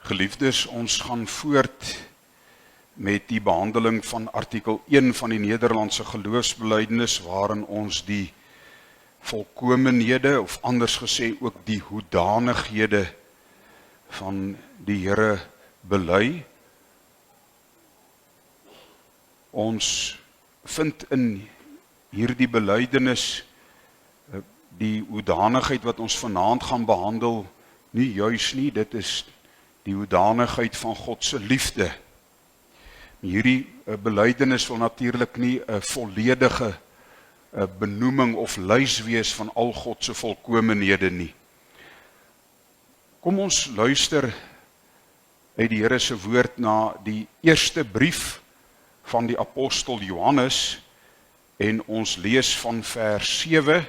Geliefdes, ons gaan voort met die behandeling van artikel 1 van die Nederlandse geloofsbelijdenis, waarin ons die volkomenhede, of anders gesê ook die hoedanighede van die Here bely. Ons vind in hierdie belydenis die hoedanigheid wat ons vanaand gaan behandel, nie juis nie, dit is die hoedanigheid van God se liefde. Hierdie belydenis wil natuurlik nie 'n volledige benoeming of lys wees van al God se volkomenhede nie. Kom ons luister uit die Here se woord na die eerste brief van die apostel Johannes, en ons lees van vers 7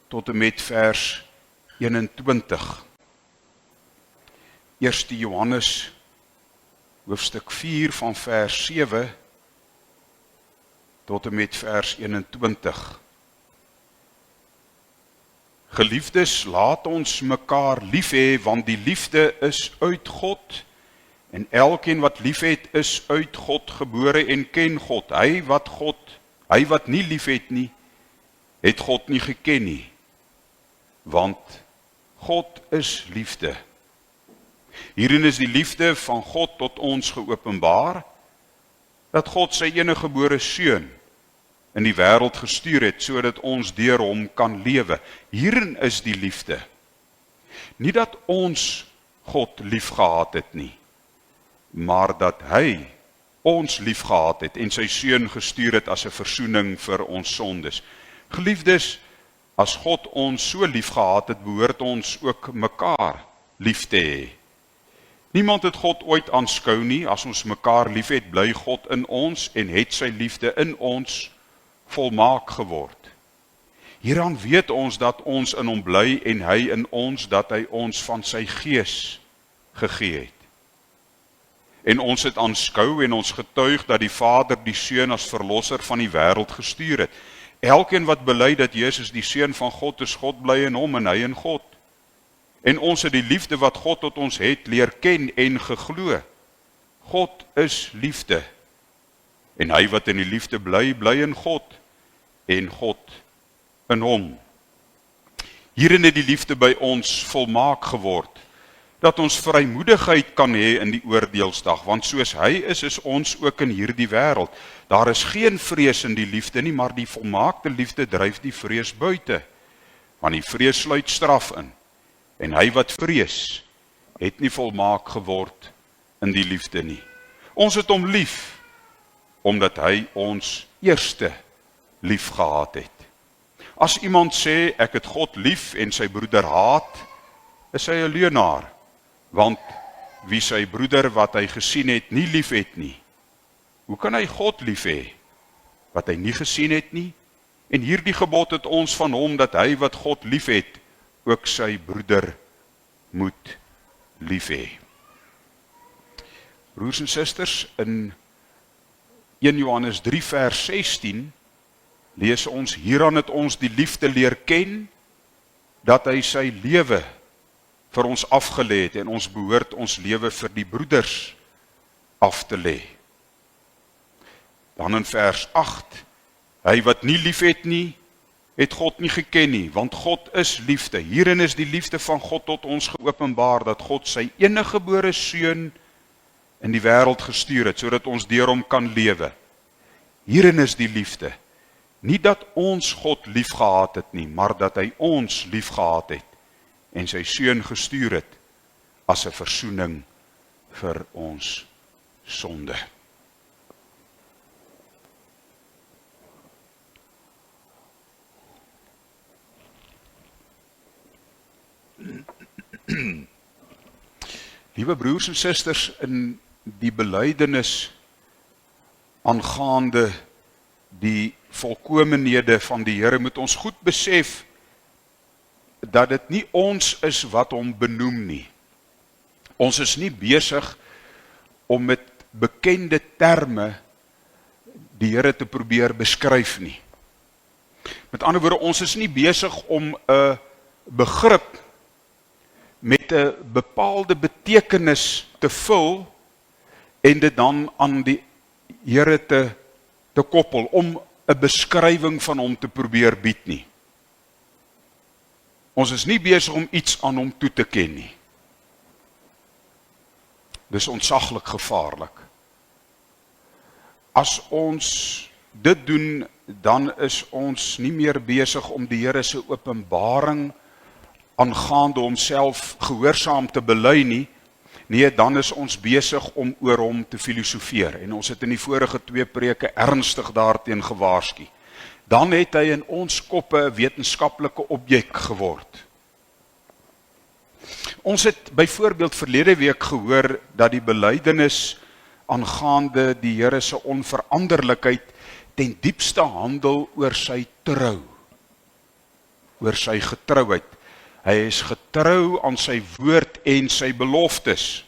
tot en met vers 21. 1 Johannes hoofstuk 4 van vers 7 tot en met vers 21. Geliefdes, laat ons mekaar lief hê, want die liefde is uit God, en elkeen wat liefhet is uit God gebore en ken God. Hy wat nie liefhet nie, het God nie geken nie, want God is liefde. Hierin is die liefde van God tot ons geopenbaar, dat God sy eniggebore seun in die wêreld gestuur het, sodat ons deur hom kan lewe. Hierin is die liefde. Nie dat ons God liefgehad het nie, maar dat hy ons liefgehad het en sy seun gestuur het as 'n versoening vir ons sondes. Geliefdes, as God ons so liefgehad het, behoort ons ook mekaar lief te hê. Niemand het God ooit aanskou nie. As ons mekaar lief het, bly God in ons en het sy liefde in ons volmaak geword. Hieraan weet ons dat ons in hom bly en hy in ons, dat hy ons van sy gees gegee het. En ons het aanskou en ons getuig dat die Vader die Seun as verlosser van die wêreld gestuur het. Elkeen wat bely dat Jesus die Seun van God is, God bly in hom en hy in God. En ons het die liefde wat God tot ons het leer ken en geglo. God is liefde. En hy wat in die liefde bly, bly in God en God in hom. Hierin het die liefde by ons volmaak geword, dat ons vrymoedigheid kan hê in die oordeelsdag, want soos hy is ons ook in hierdie wêreld. Daar is geen vrees in die liefde nie, maar die volmaakte liefde dryf die vrees buite, want die vrees sluit straf in. En hy wat vrees, het nie volmaak geword in die liefde nie. Ons het hom lief, omdat hy ons eerste lief gehad het. As iemand sê, ek het God lief en sy broeder haat, is hy 'n leienaar, want wie sy broeder wat hy gesien het nie lief het nie, hoe kan hy God lief hê, wat hy nie gesien het nie? En hierdie gebod het ons van hom, dat hy wat God lief het, ook sy broeder moet lief hê. Broers en susters, in 1 Johannes 3 vers 16 lees ons, hieraan het ons die liefde leer ken, dat hy sy lewe vir ons afgelê het, en ons behoort ons lewe vir die broeders af te lê. Dan in vers 8, hy wat nie lief het nie, het God nie geken nie, want God is liefde. Hierin is die liefde van God tot ons geopenbaar, dat God sy eniggebore seun in die wêreld gestuur het, sodat ons deur hom kan lewe. Hierin is die liefde. Nie dat ons God liefgehad het nie, maar dat hy ons liefgehad het en sy seun gestuur het as 'n versoening vir ons sonde. Liewe broers en susters, in die belydenis aangaande die volkomenhede van die Here, moet ons goed besef dat dit nie ons is wat hom benoem nie. Ons is nie besig om met bekende terme die Here te probeer beskryf nie. Met ander woorde, ons is nie besig om 'n begrip met 'n bepaalde betekenis te vul en dit dan aan die Here te koppel, om 'n beskrywing van hom te probeer bied nie. Ons is nie besig om iets aan hom toe te ken nie. Dis ontsaglik gevaarlik. As ons dit doen, dan is ons nie meer besig om die Here se openbaring aangaande homself gehoorsaam te bely nie. Nee, dan is ons besig om oor hom te filosofeer. En ons het in die vorige 2 preke ernstig daarteen gewaarsku. Dan het hy in ons koppe 'n wetenskaplike objek geword. Ons het byvoorbeeld verlede week gehoor dat die belydenis aangaande die Here se onveranderlikheid ten diepste handel oor sy trou, oor sy getrouheid. Hy is getrou aan sy woord en sy beloftes.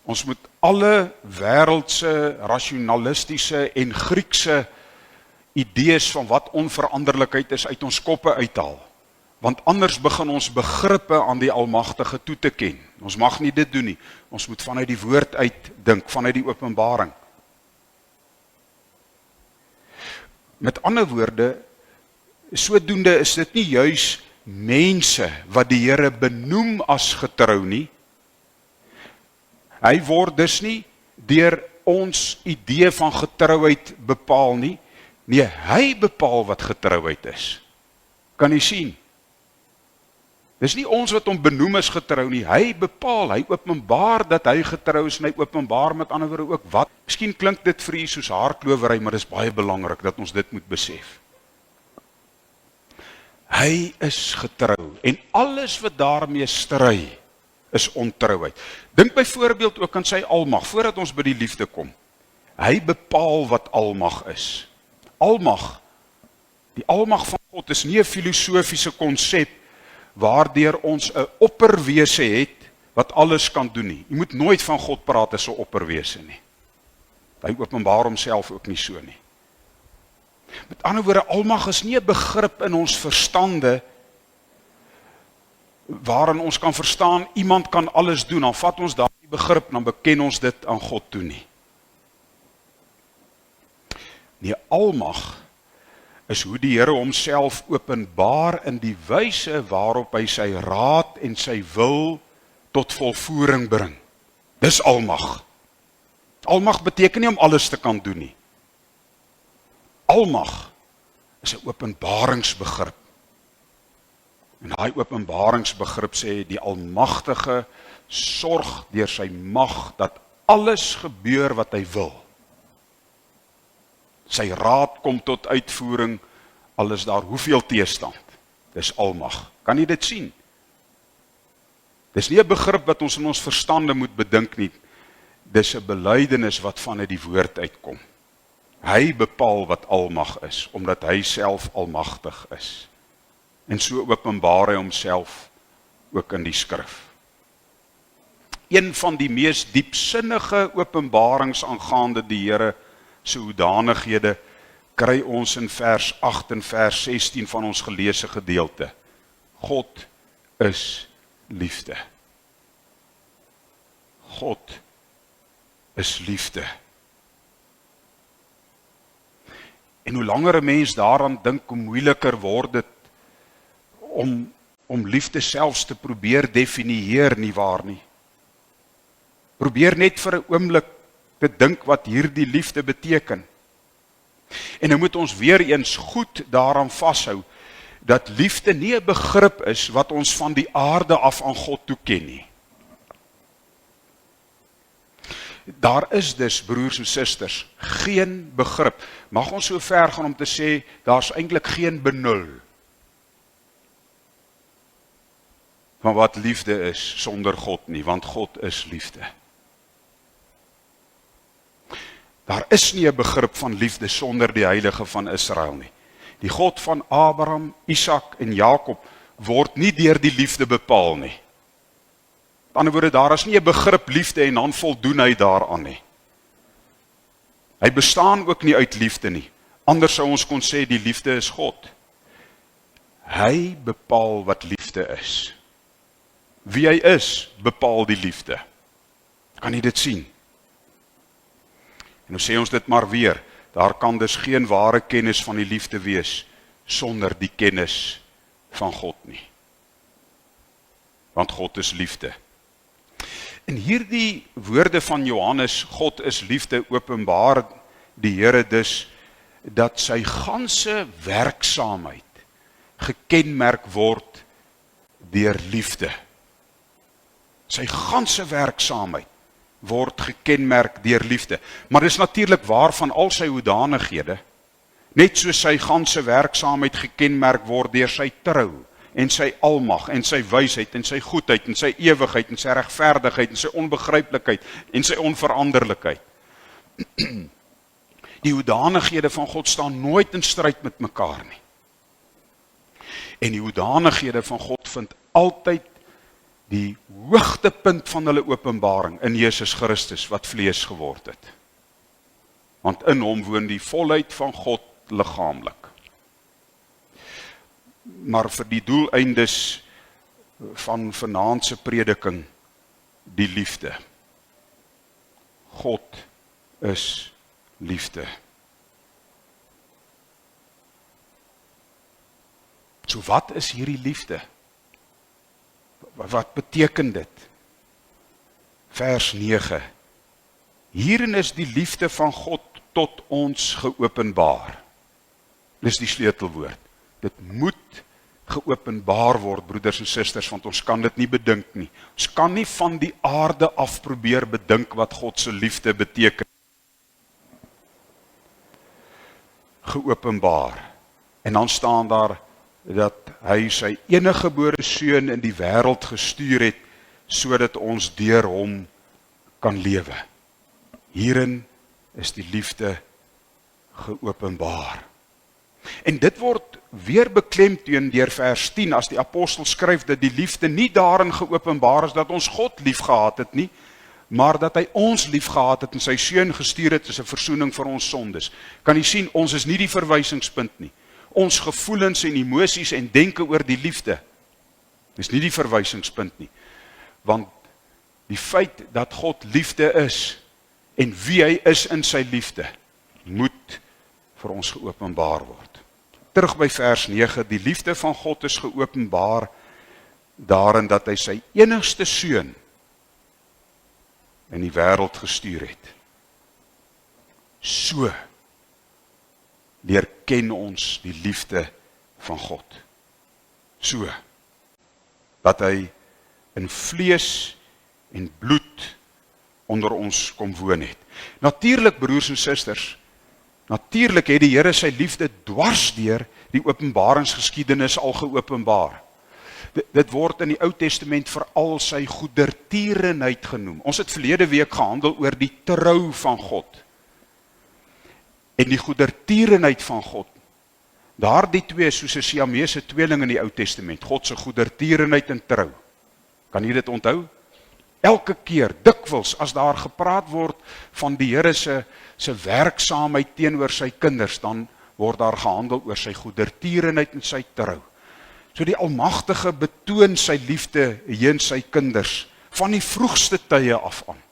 Ons moet alle wêreldse, rasionalistiese en Griekse idees van wat onveranderlikheid is uit ons koppe uithaal. Want anders begin ons begrippe aan die Almagtige toe te ken. Ons mag nie dit doen nie. Ons moet vanuit die woord uitdink, vanuit die openbaring. Met ander woorde, sodoende is dit nie juis mense wat die Here benoem as getrou nie. Hy word dus nie deur ons idee van getrouheid bepaal nie. Nee, hy bepaal wat getrouheid is. Kan jy sien? Dis nie ons wat hom benoem as getrou nie. Hy bepaal, hy openbaar dat hy getrou is en hy openbaar met ander woorde ook wat. Miskien klink dit vir u soos haarklowery, maar dis baie belangrik dat ons dit moet besef. Hy is getrou en alles wat daarmee stry is ontrouheid. Dink byvoorbeeld ook aan sy almag, voordat ons by die liefde kom. Hy bepaal wat almag is. Almag, die almag van God is nie 'n filosofiese konsep waardeur ons 'n opperwese het wat alles kan doen nie. Jy moet nooit van God praat as 'n opperwese nie. Hy openbaar homself ook nie so nie. Met ander woorde, almag is nie 'n begrip in ons verstande waarin ons kan verstaan iemand kan alles doen. Dan vat ons daardie begrip en dan beken ons dit aan God toe nie. Nee, almag is hoe die Here homself openbaar in die wyse waarop hy sy raad en sy wil tot volvoering bring. Dis almag. Almag beteken nie om alles te kan doen nie. Almag is 'n openbaringsbegrip. En daai openbaringsbegrip sê die Almagtige sorg deur sy mag dat alles gebeur wat hy wil. Sy raad kom tot uitvoering al is daar hoeveel teestand. Dis almag. Kan jy dit sien? Dis nie 'n begrip wat ons in ons verstande moet bedink nie. Dis 'n belydenis wat vanuit die woord uitkom. Hy bepaal wat almag is, omdat hy self almagtig is. En so openbaar hy homself ook in die skrif. Een van die mees diepsinnige openbarings aangaande die Here se hoedanighede kry ons in vers 8 en vers 16 van ons geleesde gedeelte. God is liefde. God is liefde. En hoe langer 'n mens daaraan dink, hoe moeiliker word dit om liefde selfs te probeer definieer, nie waar nie. Probeer net vir 'n oomblik te dink wat hierdie liefde beteken. En nou moet ons weer eens goed daaraan vashou, dat liefde nie 'n begrip is wat ons van die aarde af aan God toeken nie. Daar is dus, broers en susters, geen begrip. Mag ons so ver gaan om te sê, daar's eintlik geen benul van wat liefde is sonder God nie, want God is liefde. Daar is nie 'n begrip van liefde sonder die Heilige van Israel nie. Die God van Abraham, Isak en Jakob word nie deur die liefde bepaal nie. Met ander woorde, daar is nie 'n begrip liefde en dan voldoen hy daaraan nie. Hy bestaan ook nie uit liefde nie. Anders sou ons kon sê die liefde is God. Hy bepaal wat liefde is. Wie hy is, bepaal die liefde. Kan jy dit sien? En nou sê ons dit maar weer, daar kan dus geen ware kennis van die liefde wees, sonder die kennis van God nie. Want God is liefde. En hierdie woorde van Johannes, God is liefde, openbaar die Here dus, dat sy ganse werksaamheid gekenmerk word deur liefde. Sy ganse werksaamheid word gekenmerk deur liefde. Maar dis natuurlik waar van al sy hoedanighede, net soos sy ganse werksaamheid gekenmerk word deur sy trou, en sy almag, en sy wysheid, en sy goedheid, en sy ewigheid, en sy regverdigheid, en sy onbegryplikheid, en sy onveranderlikheid. Die hoedanighede van God staan nooit in stryd met mekaar nie. En die hoedanighede van God vind altyd die hoogtepunt van hulle openbaring in Jesus Christus wat vlees geword het. Want in hom woon die volheid van God liggaamlik. Maar vir die doeleindes van vanaand se prediking, die liefde. God is liefde. So wat is hierdie liefde? Wat beteken dit? Vers 9. Hierin is die liefde van God tot ons geopenbaar. Dis die sleutelwoord. Dit moet geopenbaar word, broeders en susters, want ons kan dit nie bedink nie. Ons kan nie van die aarde af probeer bedink wat God se liefde beteken. Geopenbaar. En dan staan daar dat hy sy eniggebore seun in die wêreld gestuur het, sodat ons deur hom kan lewe. Hierin is die liefde geopenbaar. En dit word weer beklemtoon deur vers 10, as die apostel skryf dat die liefde nie daarin geopenbaar is dat ons God lief gehad het nie, maar dat hy ons lief gehad het en sy seun gestuur het as 'n versoening vir ons sondes. Kan jy sien, ons is nie die verwysingspunt nie. Ons gevoelens en emosies en denke oor die liefde is nie die verwysingspunt nie. Want die feit dat God liefde is en wie hy is in sy liefde, moet vir ons geopenbaar word. Terug by vers 9, die liefde van God is geopenbaar daarin dat hy sy enigste seun in die wêreld gestuur het. So leer ken ons die liefde van God. So dat hy in vlees en bloed onder ons kom woon het. Natuurlik, broers en susters, natuurlik het die Here sy liefde dwars deur die openbaringsgeskiedenis al geopenbaar. Dit word in die Ou Testament veral sy goedertierenheid genoem. Ons het verlede week gehandel oor die trou van God. En die goedertierenheid van God. Daardie twee soos 'n Siamese tweeling in die Ou Testament, God se goedertierenheid en trou. Kan jy dit onthou? Elke keer, dikwels, as daar gepraat word van die Here se werksaamheid teenoor sy kinders, dan word daar gehandel oor sy goedertierenheid en sy trou. So die Almagtige betoon sy liefde teenoor sy kinders, van die vroegste tye af aan.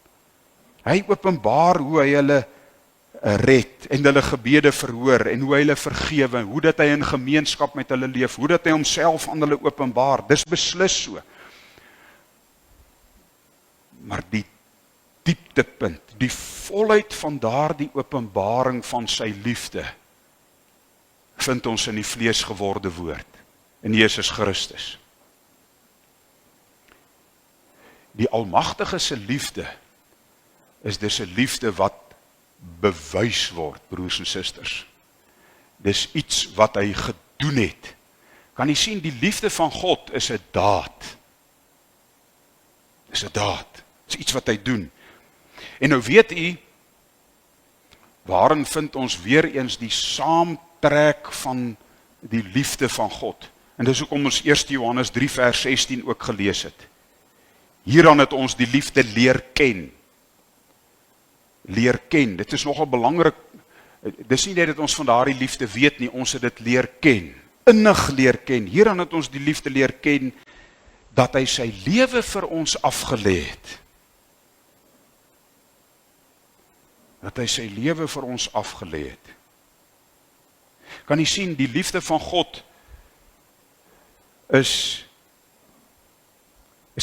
Hy openbaar hoe hy hulle red, en hulle gebede verhoor, en hoe hy hulle vergewe, hoe dat hy in gemeenskap met hulle leef, hoe dat hy homself aan hulle openbaar, dis beslis so. Maar die dieptepunt, die volheid van daardie openbaring van sy liefde, vind ons in die vleesgeworde woord, in Jesus Christus. Die Almagtige se liefde is dus 'n liefde wat bewys word, broers en susters. Dis iets wat hy gedoen het. Kan jy sien, die liefde van God is 'n daad. Dis 'n daad. Dis iets wat hy doen. En nou weet u, waarin vind ons weer eens die saamtrek van die liefde van God. En dis hoekom ons 1 Johannes 3 vers 16 ook gelees het. Hieraan het ons die liefde leer ken. Leer ken, dit is nogal belangrik. Dis nie net dat ons van daardie liefde weet nie, ons het dit leer ken. innig leer ken. Hierin het ons die liefde leer ken, dat hy sy lewe vir ons afgelê het. Dat hy sy lewe vir ons afgelê het. Kan jy sien, die liefde van God is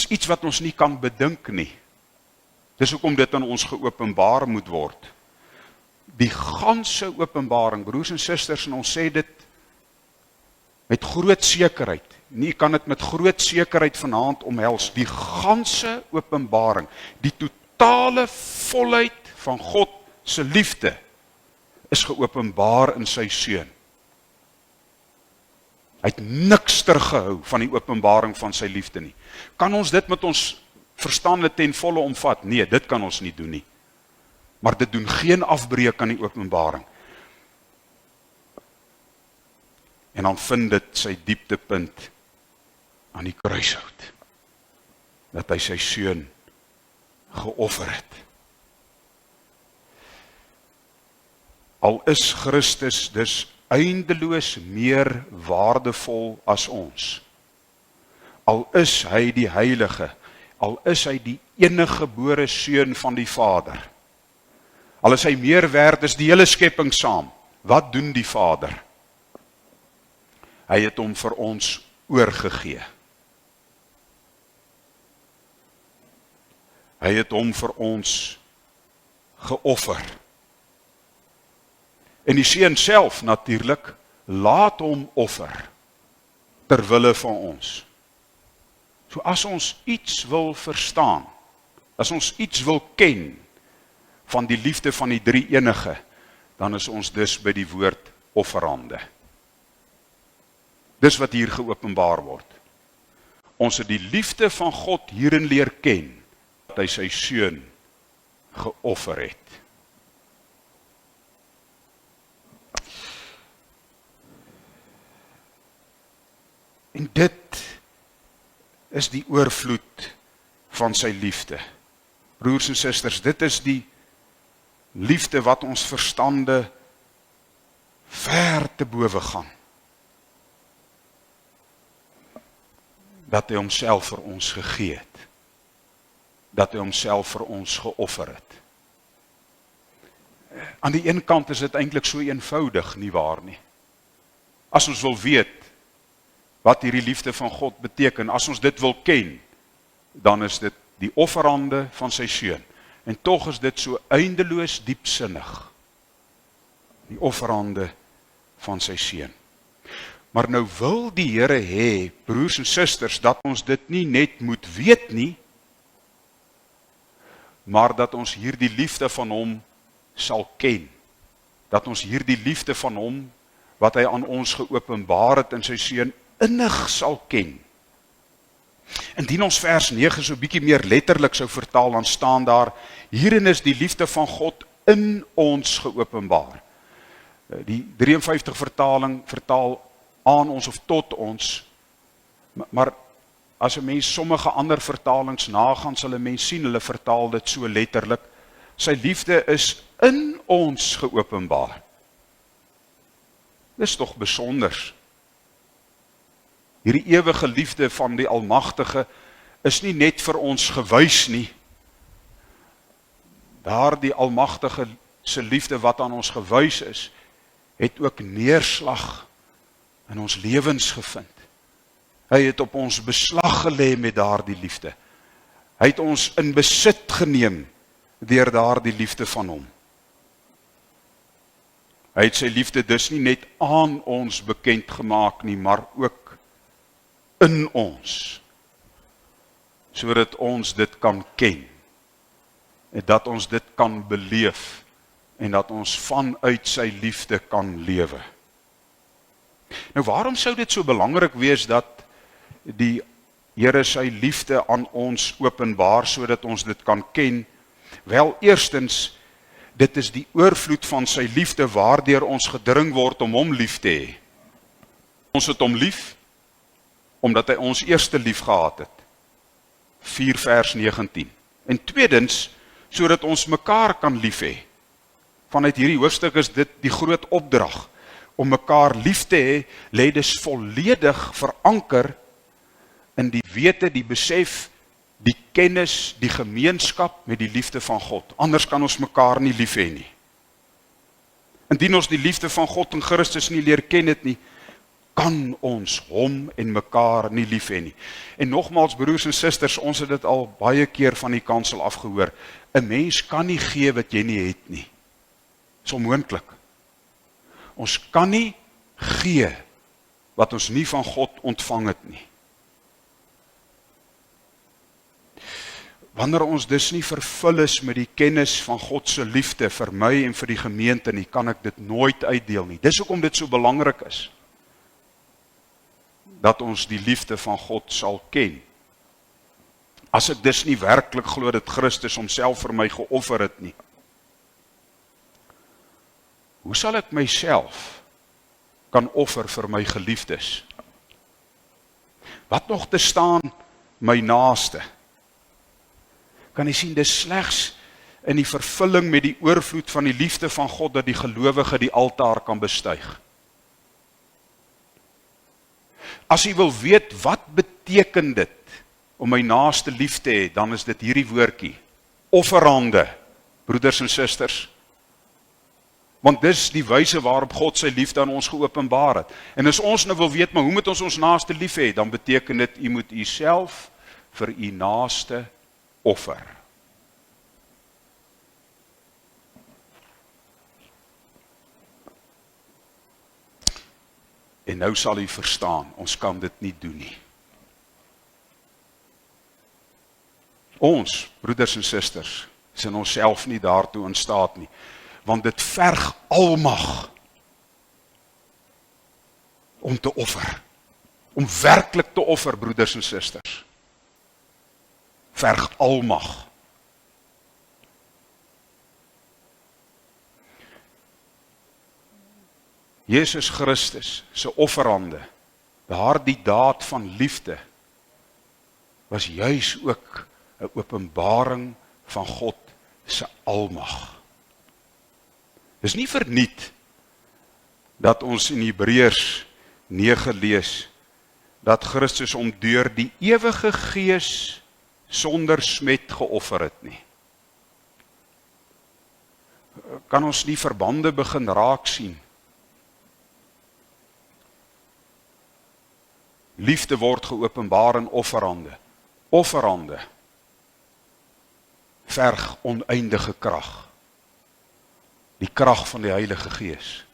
iets wat ons nie kan bedink nie. Dis hoekom dit aan ons geopenbaar moet word. Die ganse openbaring, broers en susters, en ons sê dit met groot sekerheid. Nie kan dit met groot sekerheid vanaand omhels. Die ganse openbaring, die totale volheid van God se liefde is geopenbaar in sy seun. Hy het niks teruggehou van die openbaring van sy liefde nie. Kan ons dit met ons verstande ten volle omvat? Nee, dit kan ons nie doen nie. Maar dit doen geen afbreek aan die openbaring. En dan vind dit sy dieptepunt aan die kruishout. Dat hy sy seun geoffer het. Al is Christus dus eindeloos meer waardevol as ons. Al is hy die heilige, al is hy die enige gebore seun van die Vader. Al is hy meer werd as die hele skepping saam. Wat doen die Vader? Hy het hom vir ons oorgegee. Hy het hom vir ons geoffer. En die seun self natuurlik laat hom offer ter wille van ons. So as ons iets wil verstaan, as ons iets wil ken van die liefde van die drie enige, dan is ons dus by die woord offerande. Dis wat hier geopenbaar word. Ons het die liefde van God hierin leer ken, dat hy sy seun geoffer het. En dit is die oorvloed van sy liefde. Broers en susters, dit is die liefde wat ons verstande ver te bowe gaan. Dat hy homself vir ons gegee het. Dat hy homself vir ons geoffer het. Aan die een kant is dit eintlik so eenvoudig, nie waar nie. As ons wil weet wat hierdie liefde van God beteken, as ons dit wil ken, dan is dit die offerande van sy seun. En tog is dit so eindeloos diepsinnig. Die offerande van sy seun. Maar nou wil die Here hê, broers en susters, dat ons dit nie net moet weet nie, maar dat ons hierdie liefde van hom sal ken. Dat ons hierdie liefde van hom, wat hy aan ons geopenbaar het in sy seun, innig sal ken. Indien ons vers 9 so bietjie meer letterlik sou vertaal, dan staan daar, hierin is die liefde van God in ons geopenbaar. Die 53 vertaling vertaal aan ons of tot ons, maar as 'n mens sommige ander vertalings nagaan, sal 'n mens sien, hulle vertaal dit so letterlik, sy liefde is in ons geopenbaar. Dis tog besonders. Hierdie ewige liefde van die Almagtige is nie net vir ons gewys nie. Daardie Almagtige se liefde wat aan ons gewys is, het ook neerslag in ons lewens gevind. Hy het op ons beslag gelê met daardie liefde. Hy het ons in besit geneem deur daardie liefde van hom. Hy het sy liefde dus nie net aan ons bekend gemaak nie, maar ook in ons, sodat ons dit kan ken, en dat ons dit kan beleef, en dat ons vanuit sy liefde kan lewe. Nou waarom sou dit so belangrik wees dat die Here sy liefde aan ons openbaar, sodat ons dit kan ken? Wel, eerstens, dit is die oorvloed van sy liefde waardeur ons gedring word om hom lief te hê. Ons het hom lief, omdat hy ons eerste lief gehad het. 4 vers 19. En tweedens, sodat ons mekaar kan lief hê. Vanuit hierdie hoofstuk is dit die groot opdrag, om mekaar lief te hê, lê dus volledig veranker in die wete, die besef, die kennis, die gemeenskap met die liefde van God. Anders kan ons mekaar nie lief hê nie. Indien ons die liefde van God in Christus nie leer ken het nie, kan ons hom en mekaar nie lief hê nie. En nogmaals, broers en susters, ons het dit al baie keer van die kansel afgehoor. 'n Mens kan nie gee wat jy nie het nie. Dis onmoontlik. Ons kan nie gee wat ons nie van God ontvang het nie. Wanneer ons dus nie vervul is met die kennis van God se liefde vir my en vir die gemeente nie, kan ek dit nooit uitdeel nie. Dis hoekom dit so belangrik is, dat ons die liefde van God sal ken. As ek dus nie werklik glo dat Christus homself vir my geoffer het nie, hoe sal ek myself kan offer vir my geliefdes? Wat nog te staan, my naaste? Kan jy sien, dis slegs in die vervulling met die oorvloed van die liefde van God dat die gelowige die altaar kan bestyg. As jy wil weet wat beteken dit om my naaste lief te hê, dan is dit hierdie woordjie: offerande, broeders en susters. Want dis die wyse waarop God sy liefde aan ons geopenbaar het. En as ons nou wil weet, maar hoe moet ons naaste lief hê, dan beteken dit, jy moet jouself vir u naaste offer. En nou sal u verstaan, ons kan dit nie doen nie. Ons, broeders en susters, is in onsself nie daartoe in staat nie, want dit verg almag om te offer, om werklik te offer, broeders en susters. Verg almag. Jesus Christus se offerande, daardie daad van liefde, was juis ook 'n openbaring van God se almag. Dis nie verniet dat ons in Hebreërs 9 lees, dat Christus hom deur die ewige Gees sonder smet geoffer het nie. Kan ons nie verbande begin raak sien? Liefde word geopenbaar in offerande. Offerande verg oneindige krag. Die krag van die Heilige Gees.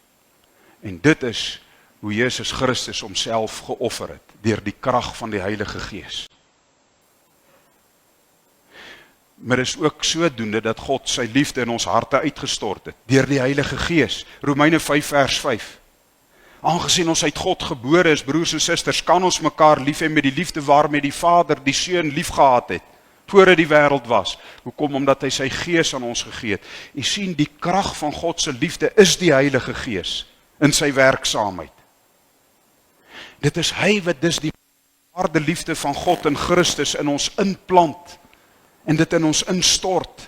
En dit is hoe Jesus Christus homself geoffer het, deur die krag van die Heilige Gees. Maar is ook sodoende dat God sy liefde in ons harte uitgestort het, deur die Heilige Gees. Romeine 5 vers 5. Aangesien ons uit God gebore is, broers en susters, kan ons mekaar lief hê met die liefde waarmee die Vader die Seun liefgehad het, voordat die wêreld was. Hoekom? Omdat hy sy Gees aan ons gegee het. U sien, die krag van God se liefde is die Heilige Gees in sy werksaamheid. Dit is hy wat dus die harde liefde van God in Christus in ons inplant en dit in ons instort.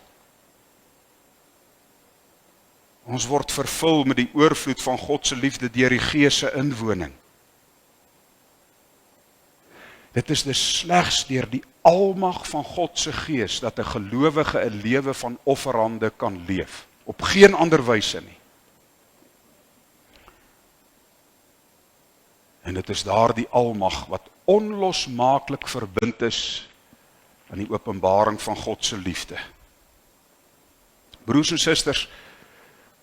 Ons word vervul met die oorvloed van God se liefde deur die Gees se inwoning. Dit is dus slegs deur die almag van God se Gees dat 'n gelowige 'n lewe van offerande kan leef. Op geen ander wyse nie. En dit is daardie almag wat onlosmaaklik verbind is aan die openbaring van God se liefde. Broers en susters,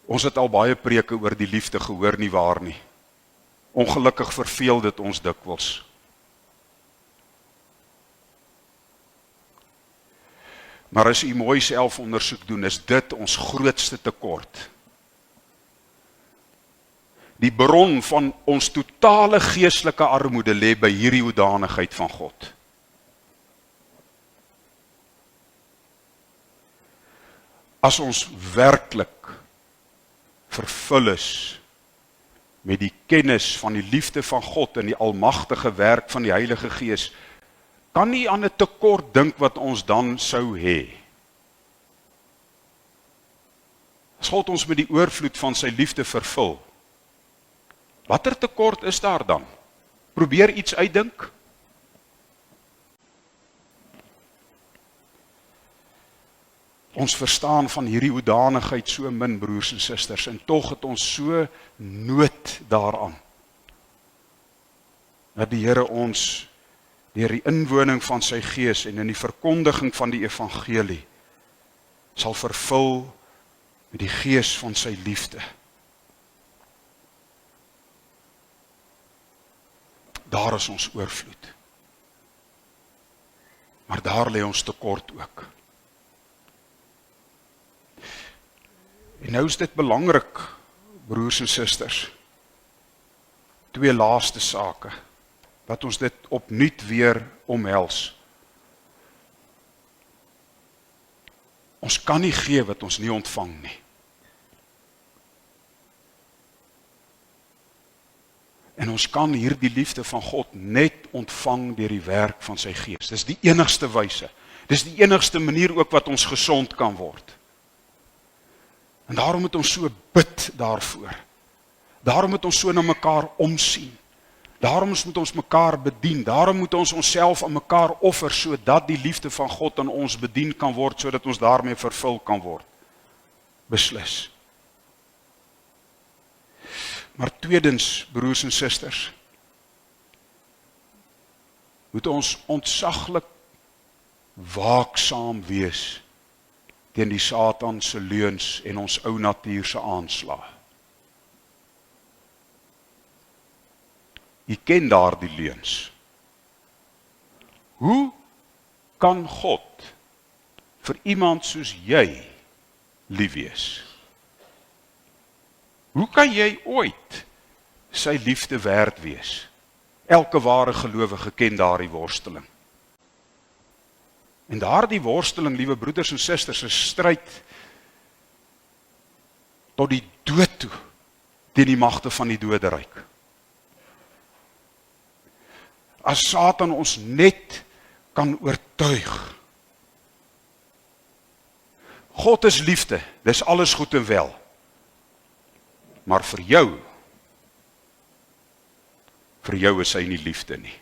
ons het al baie preke oor die liefde gehoor, nie waar nie. Ongelukkig verveel dit ons dikwels. Maar as u mooi selfondersoek doen, is dit ons grootste tekort. Die bron van ons totale geestelike armoede lê by hierdie hoedanigheid van God. As ons werklik vervul is met die kennis van die liefde van God en die almagtige werk van die Heilige Gees, kan nie aan 'n tekort dink wat ons dan sou hê. As God ons met die oorvloed van sy liefde vervul, Watter tekort is daar dan? Probeer iets uitdink. Ons verstaan van hierdie hoedanigheid so min, broers en susters, en tog het ons so nood daaraan, dat die Here ons deur die inwoning van sy Gees en in die verkondiging van die evangelie sal vervul met die Gees van sy liefde. Daar is ons oorvloed. Maar daar lê ons tekort ook. En nou is dit belangrik, broers en susters, twee laaste sake, dat ons dit opnuut weer omhels. Ons kan nie gee wat ons nie ontvang nie. En ons kan hierdie liefde van God net ontvang deur die werk van sy Gees. Dis die enigste wyse. Dis die enigste manier ook wat ons gesond kan word. En daarom moet ons so bid daarvoor. Daarom moet ons so na mekaar omsien. Daarom moet ons mekaar bedien. Daarom moet ons onsself aan mekaar offer, sodat die liefde van God aan ons bedien kan word, sodat ons daarmee vervul kan word. Beslis. Maar tweedens, broers en susters, moet ons ontzaglik waaksaam wees teen die Satan se leuns en ons ou natuur se aanslag. U ken daardie leuns. Hoe kan God vir iemand soos jy lief wees? Hoe kan jy ooit sy liefde werd wees? Elke ware gelowige ken daardie worsteling. En daardie worsteling, liewe broeders en susters, is stryd tot die dood toe, teen die magte van die doderyk. As Satan ons net kan oortuig. God is liefde, dis alles goed en wel. Maar vir jou is hy nie liefde nie.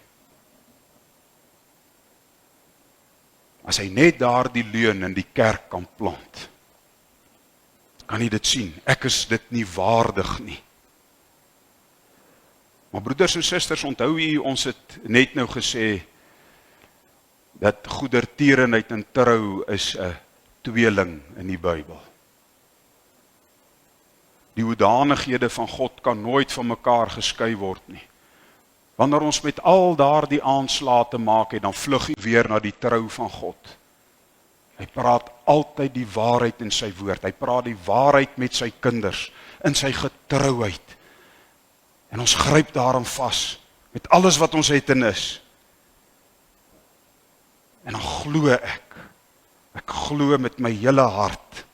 As hy net daardie leuen in die kerk kan plant, kan jy dit sien, ek is dit nie waardig nie. Maar broeders en susters, onthou u, ons het net nou gesê, dat goedertierenheid en trou is 'n tweeling in die Bybel. Die hoedanighede van God kan nooit van mekaar geskei word nie. Wanneer ons met al daardie aanslae te maak het, dan vlug hy weer na die trou van God. Hy praat altyd die waarheid in sy woord. Hy praat die waarheid met sy kinders, in sy getrouheid. En ons gryp daarin vas, met alles wat ons het en is. En dan glo ek glo met my hele hart,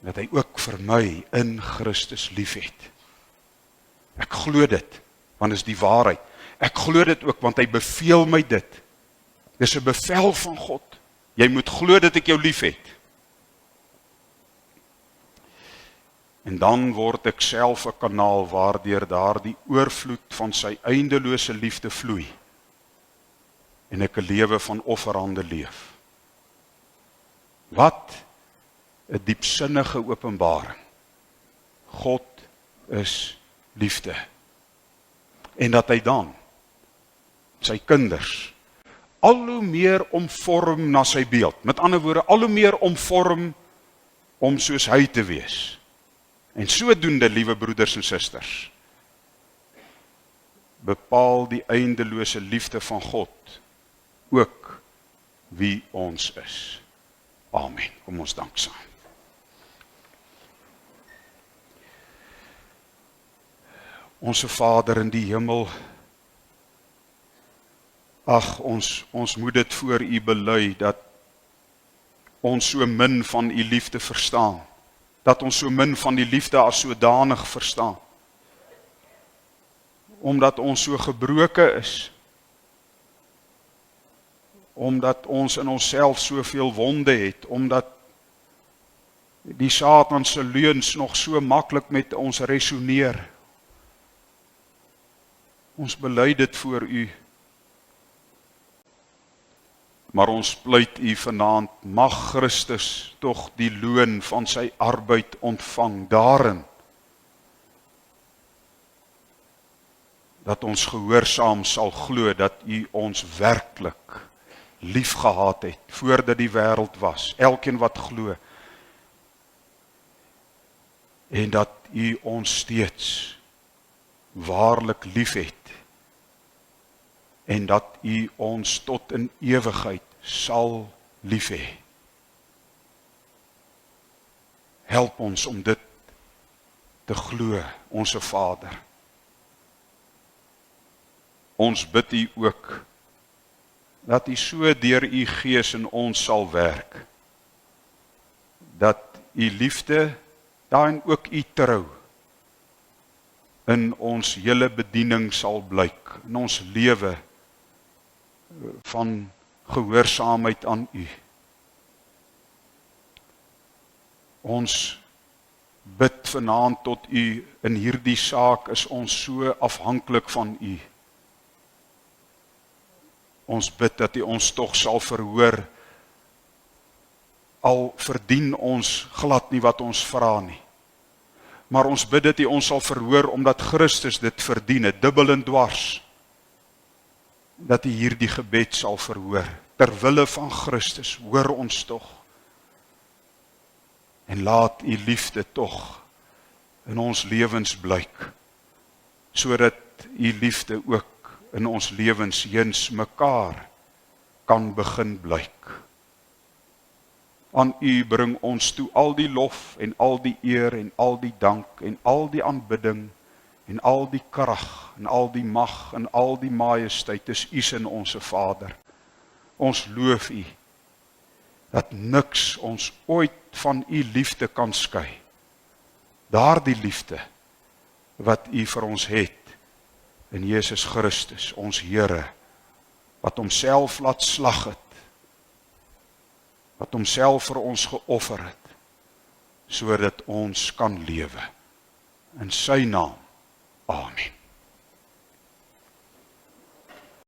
dat hy ook vir my in Christus lief het. Ek glo dit, want dit is die waarheid. Ek glo dit ook, want hy beveel my dit. Dis 'n bevel van God. Jy moet glo dat ek jou lief het. En dan word ek self 'n kanaal waardeur daardie oorvloed van sy eindelose liefde vloei. En ek 'n lewe van offerhande leef. Wat 'n diepsinnige openbaring. God is liefde. En dat hy dan sy kinders al hoe meer omvorm na sy beeld. Met ander woorde, al hoe meer omvorm om soos hy te wees. En sodoende, liewe broeders en susters, bepaal die eindelose liefde van God ook wie ons is. Amen. Kom ons dank saam. Onse Vader in die hemel, ag, ons moet dit voor u bely, dat ons so min van u liefde verstaan, dat ons so min van die liefde as sodanig verstaan, omdat ons so gebroke is, omdat ons in onsself soveel wonde het, omdat die Satan se leuns nog so maklik met ons resoneer, Ons bely dit voor U. Maar ons pleit U vanaand, mag Christus tog die loon van sy arbeid ontvang daarin, dat ons gehoorsaam sal glo dat U ons werklik liefgehad het, voordat die wêreld was, elkeen wat glo, en dat U ons steeds waarlik liefhet, en dat U ons tot in ewigheid sal lief hê. Help ons om dit te glo, onse Vader. Ons bid U ook, dat U so deur U Gees in ons sal werk, dat U liefde, daarin ook U trou, in ons hele bediening sal blyk, in ons lewe van gehoorsaamheid aan U. Ons bid vanaand tot U, in hierdie saak is ons so afhanklik van U. Ons bid dat U ons tog sal verhoor, al verdien ons glad nie wat ons vra nie. Maar ons bid dat U ons sal verhoor, omdat Christus dit verdien het, dubbel en dwars. Dat U hierdie gebed sal verhoor, ter wille van Christus, hoor ons tog. En laat U liefde tog in ons lewens blyk, sodat U liefde ook in ons lewens heens mekaar kan begin blyk. Aan U bring ons toe al die lof en al die eer en al die dank en al die aanbidding en al die krag en al die mag en al die majesteit is U in onse Vader. Ons loof U dat niks ons ooit van U liefde kan skei. Daardie liefde wat U vir ons het in Jesus Christus, ons Here, wat homself laat slag het, wat homself vir ons geoffer het, sodat ons kan lewe. In sy naam, amen.